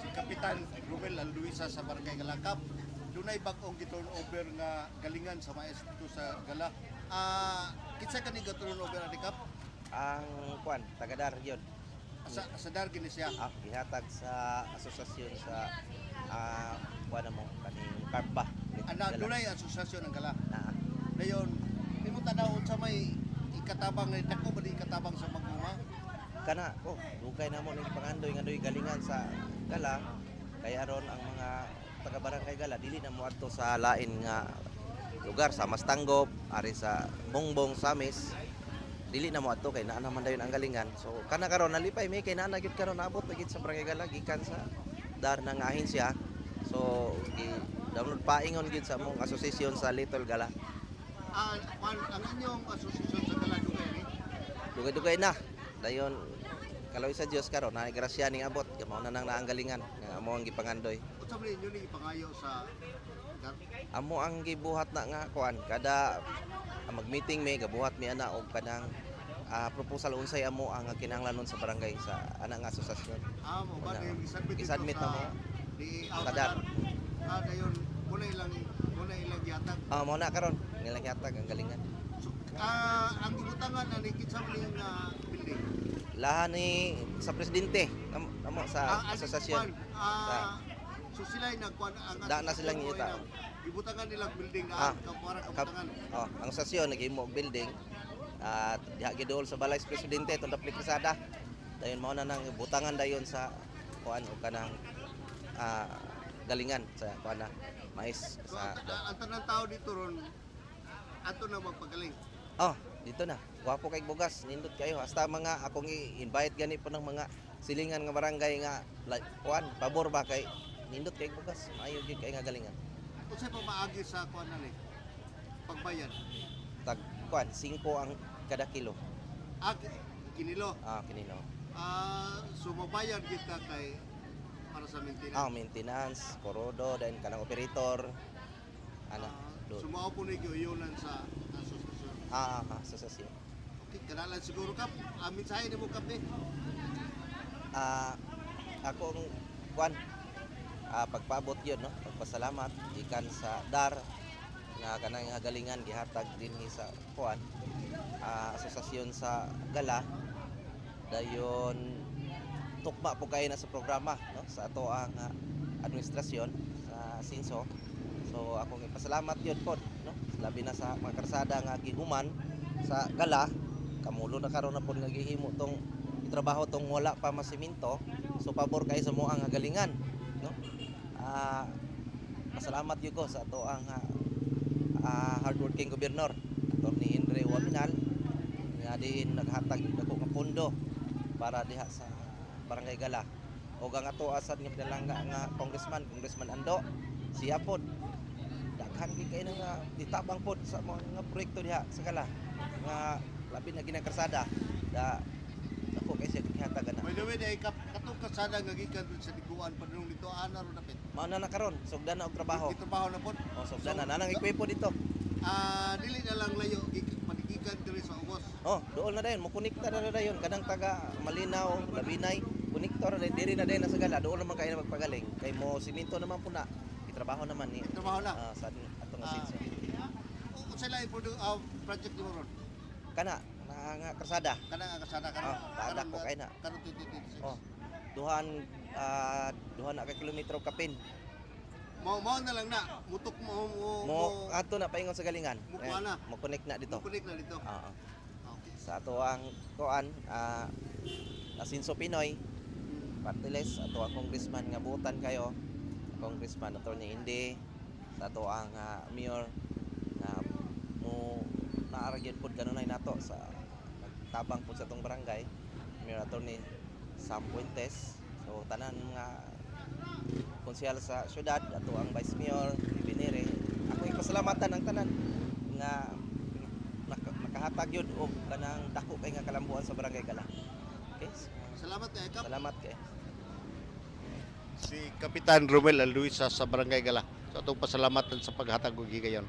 si Kapitan Romel Alduisa sa Barangay Galakap. Dunay bag-ong gi-turnover nga galingan sa maestro sa Gala. Kinsa kani ga-turnover ani Kap? Ang kuan tagadar yun. Sa Dargin siya. Gihatag sa asosasyon sa kuan mo kaning Karpa. Dunay asosasyon ng Gala. Na Dayon, nimo tanaw sa may ikatabang ni dako ba di ikatabang sa maguma? kana dugay na mo ning pangandoy nga galingan sa Gala kay aron ang mga taga Barangay Gala dili na mo adto sa lain nga lugar sa Mastanggop ari sa Bongbong Samis dili na mo adto kay naa naman dayon ang galingan. So kana karon nalipay may kay naa gyud karon naabot gid sa Barangay Gala gikan sa dar ng ahensya. So download paingon gid sa mong asosasyon sa Little Gala. Ang inyong asosasyon sa Gala dugay ni? Dugay-dugay na. Dayon kaloy sa Dios karon na grasya ning abot kamo na nang naanggalingan nga amo ang gipangandoy. Unsa man inyo ni ipangayo sa Amo ang gibuhat na nga kuan kada mag-meeting may gabuhat mi ana og kanang proposal unsay amo ang kinahanglanon sa barangay sa ana nga asosasyon. mo ba yung isubmit na mo di kadar. Dayon muna ilang yatag. Mo na karon nilang yatag ang galingan. So, ang gibutangan ani kinsa man building. Lahan ni sa presidente amo sa asosasyon. So sila ay nagkuan Da na silang ngita. Gibutangan nilang building na para kabutangan. Ang asosasyon naghimo og building at diha giduol sa balay sa presidente tong daplikasada. Dayon mao na nang butangan dayon sa kuan o kanang galingan sa kuan na mais So sa ang tanang tao dito ron ato na magpagaling. dito na. Guwapo kay bugas, nindot kayo. Hasta mga akong i-invite gani po ng mga silingan nga barangay nga like, kuan, pabor ba kay nindot kay bugas. Maayo gyud kay nga galingan. Unsay pa maagi sa kuan ani? Pagbayad. Tag kuan 5 ang kada kilo. Kinilo. Kinino. So mabayad kita kay para sa maintenance. Maintenance, korodo, then kanang operator. Sumao po ni giyunan sa asosasyon. Asosasyon. Okay, kanalan siguro Kap. Mensahe nimo Kap ni. Ako ang kuan pagpaabot yun no pagpasalamat gikan sa dar nga kanang galingan gihatag dinhi sa kuan asosasyon sa Gala dayon tukma po kayo na sa programa no sa ato ang administrasyon sa Sinso. So ako ipasalamat yun po no labi na sa mga karsada nga gihuman sa Gala kamulo na karon na po nga gihimo tong trabaho tong wala pa masiminto. So pabor kayo sa mo ang galingan no. Pasalamat yun ko sa ato ang hardworking gobernador Atty. Henry Waminal nga diin naghatag dako nga pondo para diha sa Barangay Gala o ang ato asad nga pinalangga nga congressman Ando siya pod daghan kay nga ditabang pod sa mga proyekto diha sa Gala nga labi na ginakarsada da ako kay siya gihatagan na. By the way, katong kasada nga gikan dun sa Diguan padung dito ana ro dapit. Mao na karon sugdan na og trabaho. Trabaho na pod. Sugdan na nanang ikwipo dito. Dili na lang layo panigikan diri sa Ubos. Dool na dayon mo konekta na dayon kadang taga Malinaw, Labinay, konektor na diri na dayon sa Gala. Dool naman kayo na magpagaling. Kay mo simento naman puna. Itrabaho naman ni. Trabaho na. Sa atong asenso. Unsa lay project mo ron? Kana nga karsada. Kana nga kasada Taada ko kay na. Karon 2026. Duha na ka kilometro kapin. Mao na lang na mutok Mo ato na paingon sa galingan. Mukuha na. Mo connect na dito. Connect na dito. Okay. Sa ato ang kuan Asinso Pinoy Partiles ato ang congressman nga butan kayo. Congressman Atty. Indi sa ato ang mayor na mo naaragyan pod kanunay nato sa nagtabang pod sa tong barangay Mayor Atty. Sam Puentes. So tanan mga konsyal sa syudad ato ang Vice Mayor Binere. Ako ipasalamatan ang tanan nga nakahatag yun og kanang dako kay nga kalambuan sa Barangay Gala. Okay? Salamat kay Kap. Salamat kay Si Kapitan Romel Alduisa sa Barangay Gala. Sa atong pasalamatan sa paghatag og higayon.